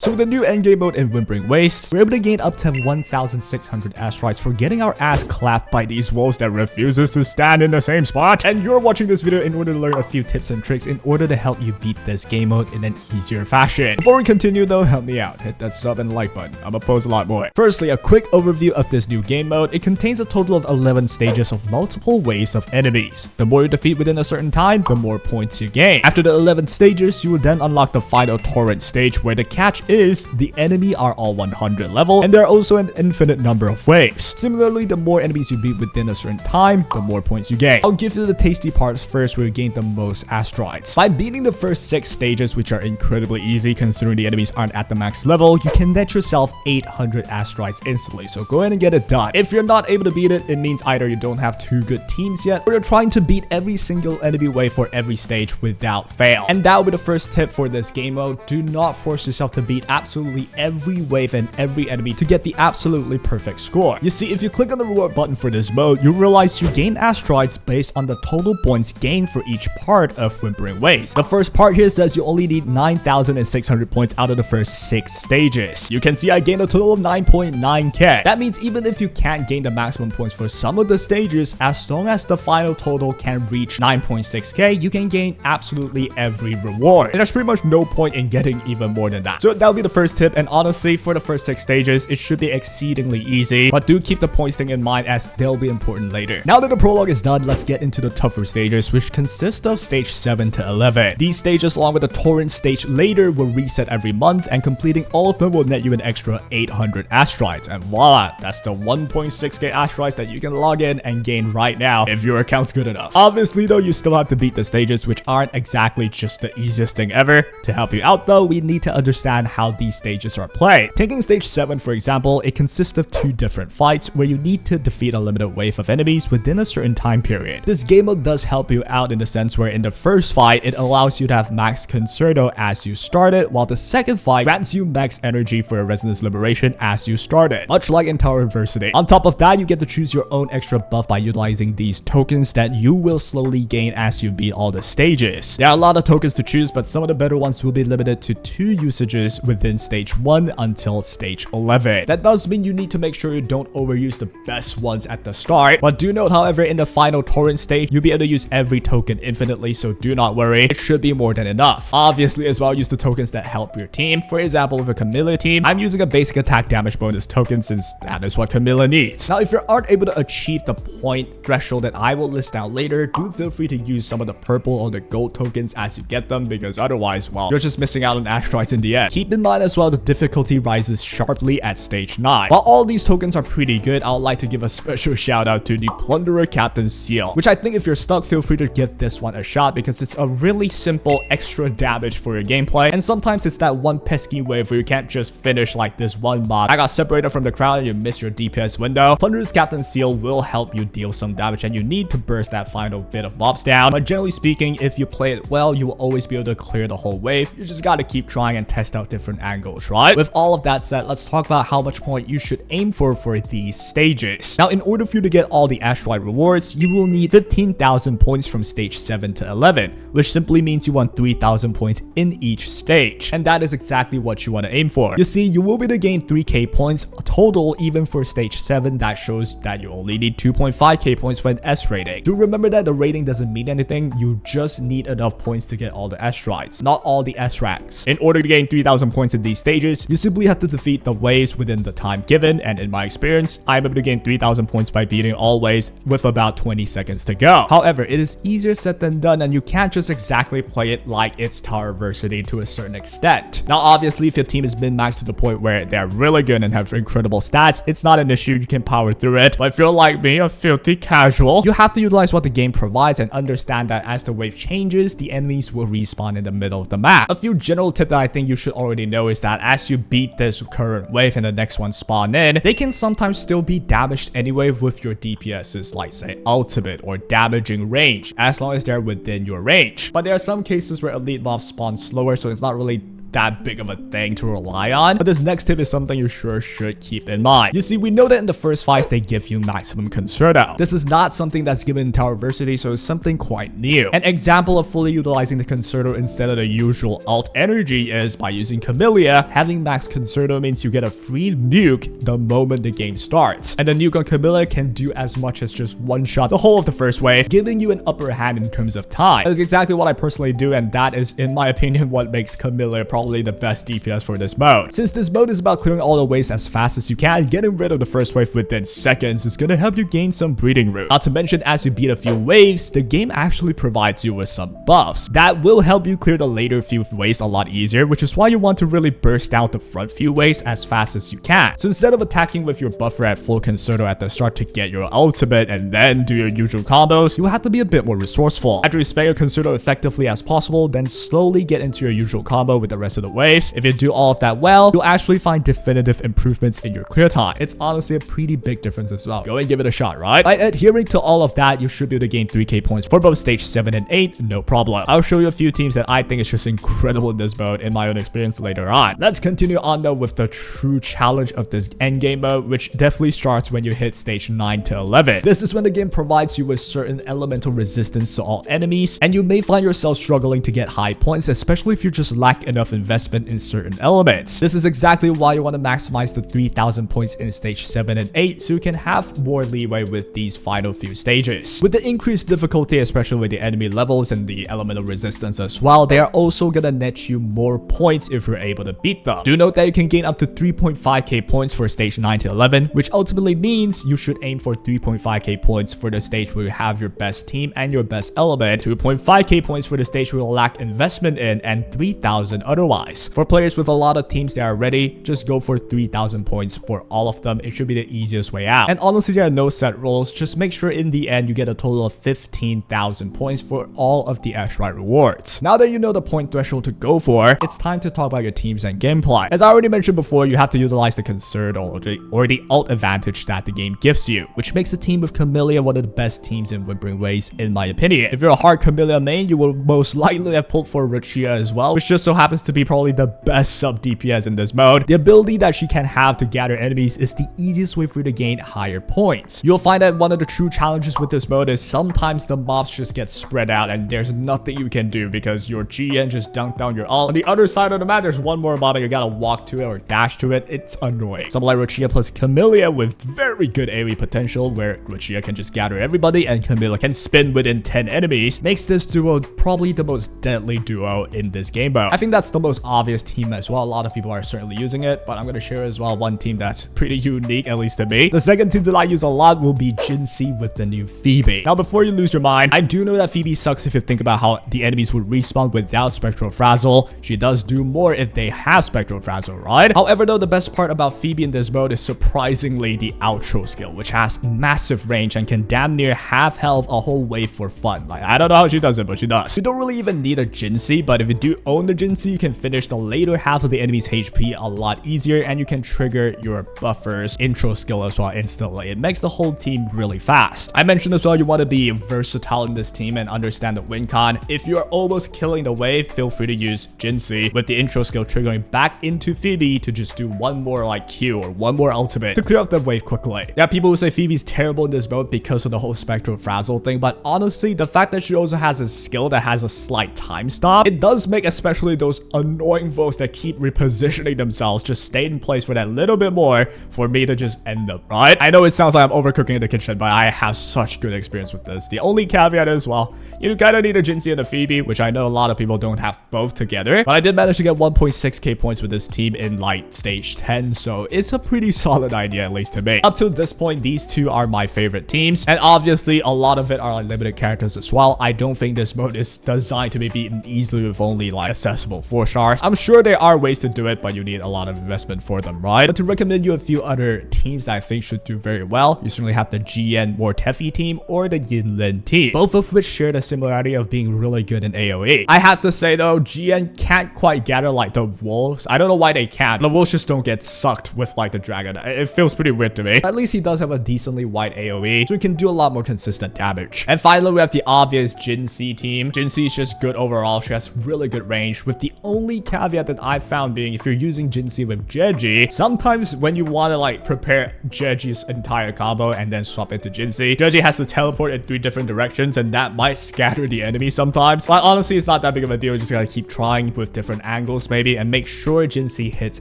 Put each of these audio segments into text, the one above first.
So with the new endgame mode in Whimpering Waste, we're able to gain up to 1,600 asteroids for getting our ass clapped by these wolves that refuses to stand in the same spot. And you're watching this video in order to learn a few tips and tricks in order to help you beat this game mode in an easier fashion. Before we continue though, help me out. Hit that sub and like button. I'ma post a lot more. Firstly, a quick overview of this new game mode. It contains a total of 11 stages of multiple waves of enemies. The more you defeat within a certain time, the more points you gain. After the 11 stages, you will then unlock the final torrent stage, where the catch is the enemy are all 100 level and there are also an infinite number of waves. Similarly, the more enemies you beat within a certain time, the more points you gain. I'll give you the tasty parts first, where you gain the most asteroids. By beating the first 6 stages, which are incredibly easy considering the enemies aren't at the max level, you can net yourself 800 asteroids instantly, so go ahead and get it done. If you're not able to beat it, it means either you don't have 2 good teams yet, or you're trying to beat every single enemy wave for every stage without fail. And that will be the first tip for this game mode. Do not force yourself to beat absolutely every wave and every enemy to get the absolutely perfect score. You see, if you click on the reward button for this mode, you realize you gain asteroids based on the total points gained for each part of Whimpering Waste. The first part here says you only need 9,600 points out of the first 6 stages. You can see I gained a total of 9.9k. That means even if you can't gain the maximum points for some of the stages, as long as the final total can reach 9.6k, you can gain absolutely every reward. And there's pretty much no point in getting even more than that. So that'll be the first tip, and honestly, for the first 6 stages, it should be exceedingly easy, but do keep the points thing in mind as they'll be important later. Now that the prologue is done, let's get into the tougher stages, which consist of stage 7 to 11. These stages, along with the torrent stage later, will reset every month, and completing all of them will net you an extra 800 asteroids, and voila, that's the 1.6k asteroids that you can log in and gain right now if your account's good enough. Obviously though, you still have to beat the stages, which aren't exactly just the easiest thing ever. To help you out though, we need to understand how these stages are played. Taking stage 7 for example, it consists of 2 different fights where you need to defeat a limited wave of enemies within a certain time period. This game mode does help you out in the sense where in the first fight, it allows you to have max concerto as you start it, while the second fight grants you max energy for a resonance liberation as you start it, much like in Tower Adversity. On top of that, you get to choose your own extra buff by utilizing these tokens that you will slowly gain as you beat all the stages. There are a lot of tokens to choose, but some of the better ones will be limited to 2 usages within stage 1 until stage 11. That does mean you need to make sure you don't overuse the best ones at the start, but do note however, in the final torrent stage, you'll be able to use every token infinitely, so do not worry, it should be more than enough. Obviously as well, use the tokens that help your team. For example, with a Camilla team, I'm using a basic attack damage bonus token since that is what Camilla needs. Now if you aren't able to achieve the point threshold that I will list out later, do feel free to use some of the purple or the gold tokens as you get them, because otherwise, well, you're just missing out on asteroids in the end. Keep in mind as well, the difficulty rises sharply at stage 9. While all these tokens are pretty good, I would like to give a special shout out to the Plunderer Captain Seal, which I think if you're stuck, feel free to give this one a shot, because it's a really simple extra damage for your gameplay, and sometimes it's that one pesky wave where you can't just finish like this one mob. I got separated from the crowd and you missed your DPS window. Plunderer's Captain Seal will help you deal some damage, and you need to burst that final bit of mobs down, but generally speaking, if you play it well, you will always be able to clear the whole wave. You just gotta keep trying and test out different angles, right? With all of that said, let's talk about how much point you should aim for these stages. Now, in order for you to get all the asteroid rewards, you will need 15,000 points from stage 7 to 11, which simply means you want 3,000 points in each stage, and that is exactly what you want to aim for. You see, you will be able to gain 3k points total even for stage 7. That shows that you only need 2.5k points for an S rating. Do remember that the rating doesn't mean anything, you just need enough points to get all the asteroids, not all the S ranks. In order to gain 3,000 points in these stages, you simply have to defeat the waves within the time given, and in my experience, I'm able to gain 3,000 points by beating all waves with about 20 seconds to go. However, it is easier said than done, and you can't just exactly play it like it's Tower Adversity to a certain extent. Now obviously, if your team is min-maxed to the point where they're really good and have incredible stats, it's not an issue, you can power through it. But if you're like me, a filthy casual, you have to utilize what the game provides and understand that as the wave changes, the enemies will respawn in the middle of the map. A few general tips that I think you should already know is that as you beat this current wave and the next one spawn in, they can sometimes still be damaged anyway with your DPS's, like say ultimate or damaging range, as long as they're within your range. But there are some cases where elite mobs spawn slower, so it's not really that big of a thing to rely on, but this next tip is something you sure should keep in mind. You see, we know that in the first fights they give you maximum concerto. This is not something that's given in Tower Versity, so it's something quite new. An example of fully utilizing the concerto instead of the usual alt energy is by using Camellia. Having max concerto means you get a free nuke the moment the game starts, and the nuke on Camellia can do as much as just one shot the whole of the first wave, giving you an upper hand in terms of time. That is exactly what I personally do, and that is, in my opinion, what makes Camellia probably the best DPS for this mode. Since this mode is about clearing all the waves as fast as you can, getting rid of the first wave within seconds is gonna help you gain some breathing room. Not to mention, as you beat a few waves, the game actually provides you with some buffs that will help you clear the later few waves a lot easier, which is why you want to really burst out the front few waves as fast as you can. So instead of attacking with your buffer at full concerto at the start to get your ultimate and then do your usual combos, you will have to be a bit more resourceful. After you spam your concerto effectively as possible, then slowly get into your usual combo with the rest of the waves. If you do all of that well, you'll actually find definitive improvements in your clear time. It's honestly a pretty big difference as well. Go and give it a shot, right? By adhering to all of that, you should be able to gain 3k points for both stage 7 and 8, no problem. I'll show you a few teams that I think is just incredible in this mode in my own experience later on. Let's continue on though with the true challenge of this endgame mode, which definitely starts when you hit stage 9 to 11. This is when the game provides you with certain elemental resistance to all enemies, and you may find yourself struggling to get high points, especially if you just lack enough investment in certain elements. This is exactly why you want to maximize the 3000 points in stage 7 and 8 so you can have more leeway with these final few stages. With the increased difficulty, especially with the enemy levels and the elemental resistance as well, they are also gonna net you more points if you're able to beat them. Do note that you can gain up to 3.5k points for stage 9 to 11, which ultimately means you should aim for 3.5k points for the stage where you have your best team and your best element, 2.5k points for the stage where you lack investment in, and 3000 otherwise. For players with a lot of teams that are ready, just go for 3000 points for all of them. It should be the easiest way out. And honestly, there are no set rules. Just make sure in the end you get a total of 15,000 points for all of the Astrite rewards. Now that you know the point threshold to go for, it's time to talk about your teams and gameplay. As I already mentioned before, you have to utilize the concerto or the alt advantage that the game gives you, which makes the team with Camellia one of the best teams in Whimpering Waste in my opinion. If you're a hard Camellia main, you will most likely have pulled for Lucia as well, which just so happens to be probably the best sub DPS in this mode. The ability that she can have to gather enemies is the easiest way for you to gain higher points. You'll find that one of the true challenges with this mode is sometimes the mobs just get spread out and there's nothing you can do because your GN just dunked down your ult. On the other side of the map, there's one more mob and you gotta walk to it or dash to it. It's annoying. Something like Lucia plus Camellia with very good AoE potential, where Lucia can just gather everybody and Camellia can spin within 10 enemies, makes this duo probably the most deadly duo in this game mode. I think that's the most obvious team as well. A lot of people are certainly using it, but I'm gonna share as well one team that's pretty unique, at least to me. The second team that I use a lot will be Jinxie with the new Phoebe. Now, before you lose your mind, I do know that Phoebe sucks if you think about how the enemies would respawn without Spectral Frazzle. She does do more if they have Spectral Frazzle, right? However, though, the best part about Phoebe in this mode is surprisingly the outro skill, which has massive range and can damn near half health a whole wave for fun. Like, I don't know how she does it, but she does. You don't really even need a Jinxie, but if you do own the Jinxie, you can finish the later half of the enemy's HP a lot easier, and you can trigger your buffer's intro skill as well instantly. It makes the whole team really fast. I mentioned as well, you want to be versatile in this team and understand the win con. If you're almost killing the wave, feel free to use Jinxie with the intro skill triggering back into Phoebe to just do one more like Q or one more ultimate to clear up the wave quickly. There are people who say Phoebe's terrible in this mode because of the whole Spectral Frazzle thing, but honestly, the fact that she also has a skill that has a slight time stop, it does make especially those annoying votes that keep repositioning themselves just stay in place for that little bit more for me to just end up, right? I know it sounds like I'm overcooking in the kitchen, but I have such good experience with this. The only caveat is, well, you kind of need a Jinxie and a Phoebe, which I know a lot of people don't have both together, but I did manage to get 1.6k points with this team in like stage 10, so it's a pretty solid idea, at least to me. Up to this point, these two are my favorite teams, and obviously a lot of it are like limited characters as well. I don't think this mode is designed to be beaten easily with only like accessible 4 stars. I'm sure there are ways to do it, but you need a lot of investment for them, right? But to recommend you a few other teams that I think should do very well, you certainly have the GN Mortefi team or the Yinlin team, both of which share the similarity of being really good in AoE. I have to say though, GN can't quite gather like the wolves. I don't know why they can't. The wolves just don't get sucked with like the dragon. It feels pretty weird to me. At least he does have a decently wide AoE, so he can do a lot more consistent damage. And finally, we have the obvious Jinxie team. Jinxie is just good overall. She has really good range, with the only only caveat that I found being if you're using Jinsei with Jeji, sometimes when you want to like prepare Jeji's entire combo and then swap into Jinsei, Jeji has to teleport in 3 different directions, and that might scatter the enemy sometimes. But honestly, it's not that big of a deal. You just gotta keep trying with different angles maybe and make sure Jinsei hits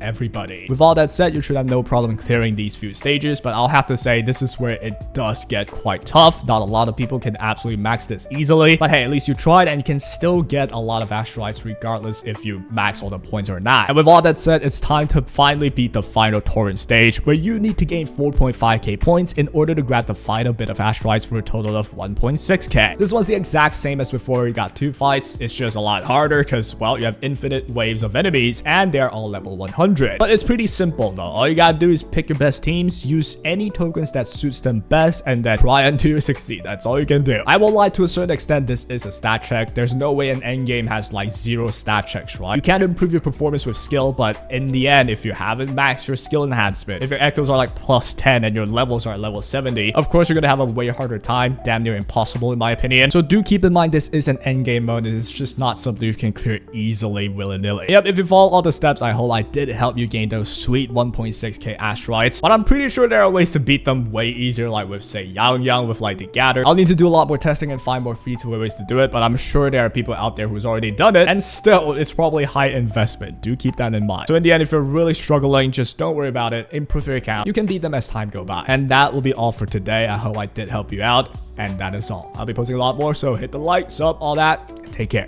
everybody. With all that said, you should have no problem clearing these few stages, but I'll have to say this is where it does get quite tough. Not a lot of people can absolutely max this easily, but hey, at least you tried and can still get a lot of asteroids regardless if you max all the points or not. And with all that said, it's time to finally beat the final torrent stage, where you need to gain 4.5k points in order to grab the final bit of asteroids for a total of 1.6k. This one's the exact same as before. You got 2 fights. It's just a lot harder because, well, you have infinite waves of enemies and they're all level 100. But it's pretty simple though. All you gotta do is pick your best teams, use any tokens that suits them best, and then try until you succeed. That's all you can do. I won't lie, to a certain extent, this is a stat check. There's no way an endgame has like 0 stat checks, right? You can improve your performance with skill, but in the end, if you haven't maxed your skill enhancement, if your echoes are like plus 10 and your levels are at level 70, of course you're gonna have a way harder time, damn near impossible in my opinion. So do keep in mind this is an endgame mode. It's just not something you can clear easily willy-nilly. Yep, if you follow all the steps, I hope I did help you gain those sweet 1.6k asteroids, but I'm pretty sure there are ways to beat them way easier, like with say Yang with like the Gather. I'll need to do a lot more testing and find more free-to-play ways to do it, but I'm sure there are people out there who's already done it, and still it's probably high investment. Do keep that in mind. So in the end, if you're really struggling, just don't worry about it. Improve your account. You can beat them as time go by. And that will be all for today. I hope I did help you out, and that is all. I'll be posting a lot more, so hit the like, sub, all that. Take care.